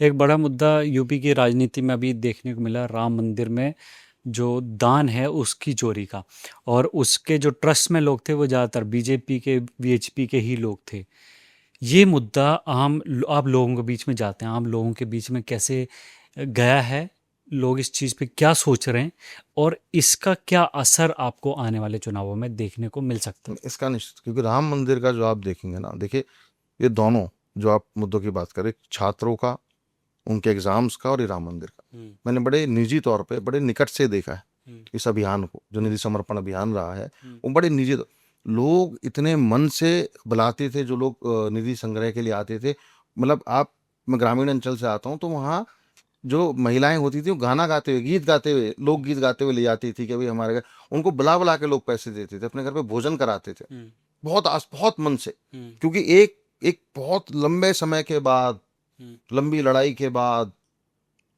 एक बड़ा मुद्दा यूपी की राजनीति में अभी देखने को मिला, राम मंदिर में जो दान है उसकी चोरी का। और उसके जो ट्रस्ट में लोग थे वो ज़्यादातर बीजेपी के, वीएचपी के ही लोग थे। ये मुद्दा आप लोगों के बीच में जाते हैं, आम लोगों के बीच में कैसे गया है? लोग इस चीज़ पे क्या सोच रहे हैं और इसका क्या असर आपको आने वाले चुनावों में देखने को मिल सकता है? इसका निश्चित, क्योंकि राम मंदिर का जो आप देखेंगे ना, देखिए, ये दोनों जो आप मुद्दों की बात करें, छात्रों का, उनके एग्जाम्स का, और ये राम मंदिर का, हम्म। मैंने बड़े निजी तौर पे बड़े निकट से देखा है। हम्म। इस अभियान को, जो निधि समर्पण अभियान रहा है, हम्म। वो बड़े निजी, लोग इतने मन से बुलाते थे, जो लोग निधि संग्रह के लिए आते थे। मतलब आप, मैं ग्रामीण अंचल से आता हूँ, तो वहाँ जो महिलाएं होती थी वो गाना गाते हुए, गीत गाते हुए, लोकगीत गाते हुए ले जाती थी कि भाई हमारे घर, उनको बुला बुला के लोग पैसे देते थे, अपने घर पे भोजन कराते थे, हम्म। बहुत मन से। हम्म। क्योंकि एक एक बहुत लंबे समय के बाद, हम्म। लंबी लड़ाई के बाद,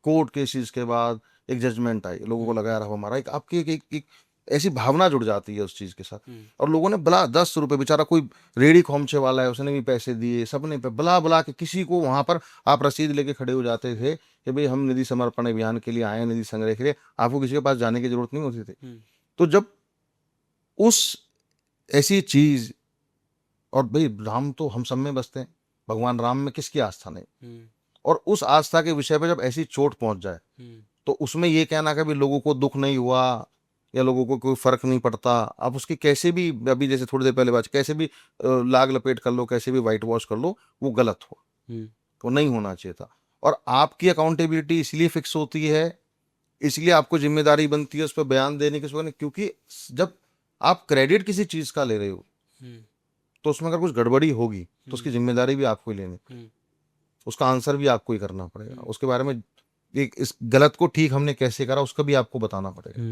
कोर्ट केसेस के बाद एक जजमेंट आई, लोगों को हम्म। लगा यार अब हमारा एक, आपकी एक ऐसी भावना जुड़ जाती है उस चीज के साथ। हम्म। और लोगों ने बुला, 10 रुपए, बेचारा कोई रेडी खोमचे वाला है, उसने भी पैसे दिए, सबने पे बुला बुला के किसी को वहां पर, आप रसीद लेके खड़े हो जाते थे कि भाई हम निधि समर्पण अभियान के लिए आए हैं, निधि संग्रह के लिए, आपको किसी के पास जाने की जरूरत नहीं होती थी। हम्म। तो जब उस ऐसी चीज, और भाई राम तो हम सब में बसते हैं, भगवान राम में किसकी आस्था नहीं, हम्म। और उस आस्था के विषय पे जब ऐसी चोट पहुंच जाए, हम्म। तो उसमें ये कहना कि भी लोगों को दुख नहीं हुआ या लोगों को कोई फर्क नहीं पड़ता, आप उसकी कैसे भी, अभी जैसे थोड़ी देर पहले बात, कैसे भी लाग लपेट कर लो, कैसे भी वाइट वॉश कर लो, वो गलत हो, हम्म। वो नहीं होना चाहिए था। और आपकी अकाउंटेबिलिटी इसलिए फिक्स होती है, इसलिए आपको जिम्मेदारी बनती है उस पर बयान देने की, क्योंकि जब आप क्रेडिट किसी चीज का ले रहे हो, हम्म। तो उसमें अगर कुछ गड़बड़ी होगी तो हम्म। उसकी जिम्मेदारी भी आपको ही लेनी, हम्म। उसका आंसर भी आपको ही करना पड़ेगा, हम्म। उसके बारे में, एक इस गलत को ठीक हमने कैसे करा उसका भी आपको बताना पड़ेगा।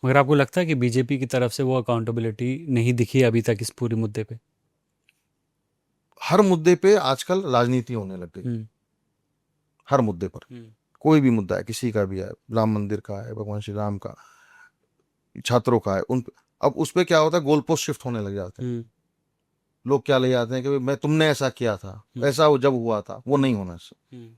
मगर आपको लगता है कि बीजेपी की तरफ से वो अकाउंटेबिलिटी नहीं दिखी है अभी तक इस पूरे मुद्दे पे? हर मुद्दे पे आजकल राजनीति होने लग गई, हम्म। हर मुद्दे पर, हम्म। कोई भी मुद्दा है, किसी का भी है, राम मंदिर का है, भगवान श्री राम का, छात्रों का है, अब उस पे क्या होता है, गोल पोस्ट शिफ्ट होने लग जाते हैं। हम्म। लोग क्या ले जाते हैं कि भाई मैं, तुमने ऐसा किया था, हम्म। ऐसा जब हुआ था, वो नहीं होना चाहिए। हम्म।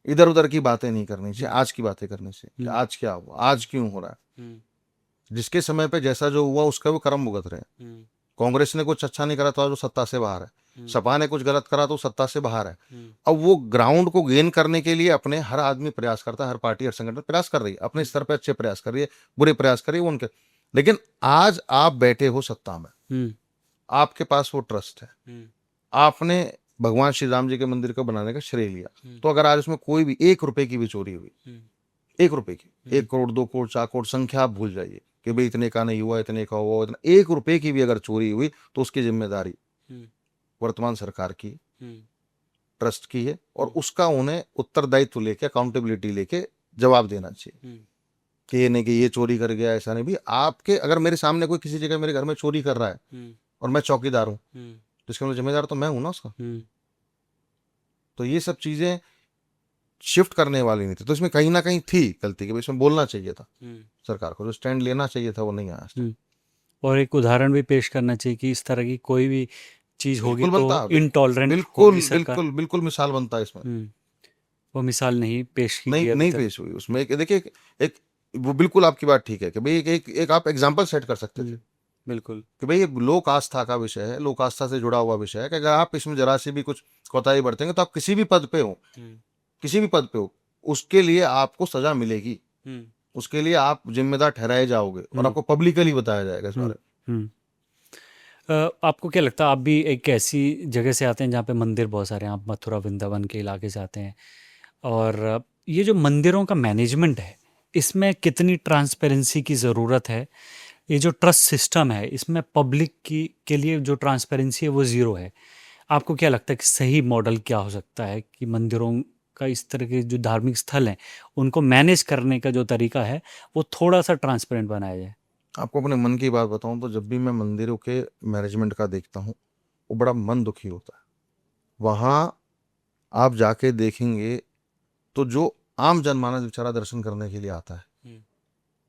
इधर उधर की बातें नहीं करनी चाहिए, हम्म। आज की बातें करनी चाहिए कि हम्म। आज क्या हुआ, आज क्यों हो रहा है, हम्म। जिसके समय पे जैसा जो हुआ उसका वो कर्म भुगत रहे हैं। हम्म। कांग्रेस ने कुछ अच्छा नहीं करा तो आज वो सत्ता से बाहर है, हम्म। सपा ने कुछ गलत करा तो सत्ता से बाहर है। हम्म। अब वो ग्राउंड को गेन करने के लिए अपने, हर आदमी प्रयास करता है, हर पार्टी, हर संगठन प्रयास कर रही है, अपने स्तर पर अच्छे प्रयास कर रही है, बुरे प्रयास कर रही है, वो उनके। लेकिन आज आप बैठे हो सत्ता में, हम्म। आपके पास वो ट्रस्ट है, हम्म। आपने भगवान श्री राम जी के मंदिर को बनाने का श्रेय लिया, हम्म। तो अगर आज उसमें कोई भी 1 रुपए की भी चोरी हुई, हम्म। 1 रुपए की, हम्म। 1 करोड़, 2 करोड़, 4 करोड़, संख्या आप भूल जाइए कि भाई इतने का नहीं हुआ, इतने का हुआ, इतना, 1 रुपए की भी अगर चोरी हुई तो उसकी जिम्मेदारी हम्म। वर्तमान सरकार की, हम्म। ट्रस्ट की है, और हम्म। उसका उन्हें उत्तरदायित्व लेके, अकाउंटेबिलिटी लेके जवाब देना चाहिए। हम्म। कि ये नहीं कि ये चोरी कर गया, ऐसा नहीं भी, आपके अगर मेरे सामने कोई किसी जगह मेरे घर में चोरी कर रहा है हम्म। और मैं चौकीदार हूँ, हम्म। तो इसका मतलब जिम्मेदार तो मैं हूं ना उसका। हम्म। तो ये सब चीजें शिफ्ट करने वाली नहीं थी, तो इसमें कहीं ना कहीं थी गलती, कि भाई इसमें बोलना चाहिए था, हम्म। सरकार को जो स्टैंड लेना चाहिए था वो नहीं आया स्टैंड। हम्म। और एक उदाहरण भी पेश करना चाहिए कि इस तरह की कोई भी चीज़ होगी बिल्कुल तो बनता, इनटॉलरेंट होगी बिल्कुल सरकार। बिल्कुल बिल्कुल मिसाल बनता है इसमें। हम्म। वो मिसाल नहीं पेश की नहीं गई अभी नहीं तक। पेश हुई उसमें, एक देखिए, एक वो बिल्कुल आपकी बात ठीक है कि भाई एक आप एग्जाम्पल सेट कर सकते थे बिल्कुल। कि भाई ये लोक आस्था का विषय है, लोक आस्था से जुड़ा हुआ विषय है, कि अगर आप इसमें जरा सी भी कुछ कोताही बरतेंगे तो आप किसी भी पद पे हो, हम्म। किसी भी पद पे हो, उसके लिए आपको सजा मिलेगी, हम्म। उसके लिए आप जिम्मेदार ठहराए जाओगे, और हम्म। आपको पब्लिकली बताया जाएगा इस हम्म। बारे हम्म। आपको क्या लगता है, आप भी एक ऐसी जगह से आते हैं जहाँ पे मंदिर बहुत सारे हैं, आप मथुरा वृंदावन के इलाके से आते हैं, और ये जो मंदिरों का मैनेजमेंट है, इसमें कितनी ट्रांसपेरेंसी की ज़रूरत है? ये जो ट्रस्ट सिस्टम है, इसमें पब्लिक की के लिए जो ट्रांसपेरेंसी है वो ज़ीरो है। आपको क्या लगता है कि सही मॉडल क्या हो सकता है कि मंदिरों का, इस तरह के जो धार्मिक स्थल हैं, उनको मैनेज करने का जो तरीका है वो थोड़ा सा ट्रांसपेरेंट बनाया जाए? में। आपको अपने मन की बात बताऊं तो जब भी मैं मंदिरों के मैनेजमेंट का देखता हूँ, वो बड़ा मन दुखी होता है। वहाँ आप जाके देखेंगे तो जो आम जनमानस बेचारा दर्शन करने के लिए आता है, हम्म।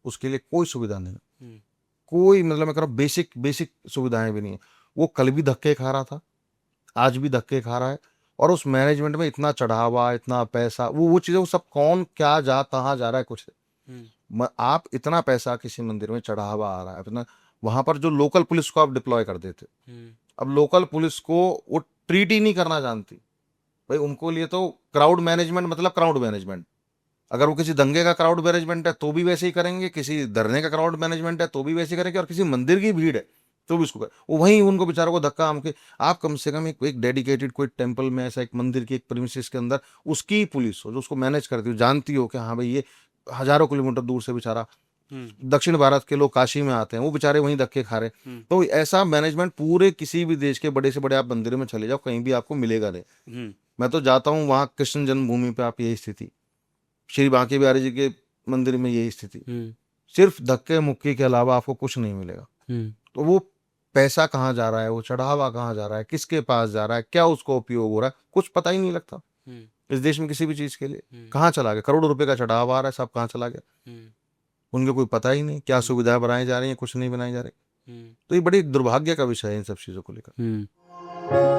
उसके लिए कोई सुविधा नहीं, हम्म। कोई, मतलब मैं कह रहा हूँ बेसिक बेसिक सुविधाएं भी नहीं है। वो कल भी धक्के खा रहा था, आज भी धक्के खा रहा है, और उस मैनेजमेंट में इतना चढ़ावा, इतना पैसा, वो चीजें, वो सब कौन क्या जा कहाँ जा रहा है कुछ आप इतना पैसा किसी मंदिर में चढ़ावा आ रहा है इतना, वहां पर जो लोकल पुलिस को आप डिप्लॉय कर देते, अब लोकल पुलिस को वो ट्रीट ही नहीं करना जानती भाई। उनको लिए तो क्राउड मैनेजमेंट मतलब क्राउड मैनेजमेंट, अगर वो किसी दंगे का क्राउड मैनेजमेंट है तो भी वैसे ही करेंगे, किसी धरने का क्राउड मैनेजमेंट है तो भी वैसे ही करेंगे, और किसी मंदिर की भीड़ है तो भी उसको कर वो वहीं उनको बेचारों को धक्का आम के। आप कम से कम एक डेडिकेटेड कोई टेम्पल में, ऐसा एक मंदिर की एक प्रीमिसेस के अंदर उसकी पुलिस हो जो उसको मैनेज करती हो, जानती हो कि हाँ भाई ये हजारों किलोमीटर दूर से बेचारा, दक्षिण भारत के लोग काशी में आते हैं, वो बेचारे वहीं धक्के खा रहे हैं। तो ऐसा मैनेजमेंट पूरे किसी भी देश के बड़े से बड़े आप मंदिर में चले जाओ, कहीं भी आपको मिलेगा नहीं। मैं तो जाता हूँ वहाँ कृष्ण जन्मभूमि पे, आप यही स्थिति, श्री बांके बिहारी जी के मंदिर में यही स्थिति, सिर्फ धक्के मुक्की के अलावा आपको कुछ नहीं मिलेगा। तो वो पैसा कहाँ जा रहा है, वो चढ़ावा कहाँ जा रहा है, किसके पास जा रहा है, क्या उसको उपयोग हो रहा है, कुछ पता ही नहीं लगता इस देश में किसी भी चीज के लिए। कहाँ चला गया, करोड़ों रुपए का चढ़ावा आ रहा है, सब कहाँ चला गया, उनके कोई पता ही नहीं क्या सुविधाएं बनाई जा रही हैं, कुछ नहीं बनाई जा रही। तो ये बड़ी दुर्भाग्य का विषय है इन सब चीजों को लेकर।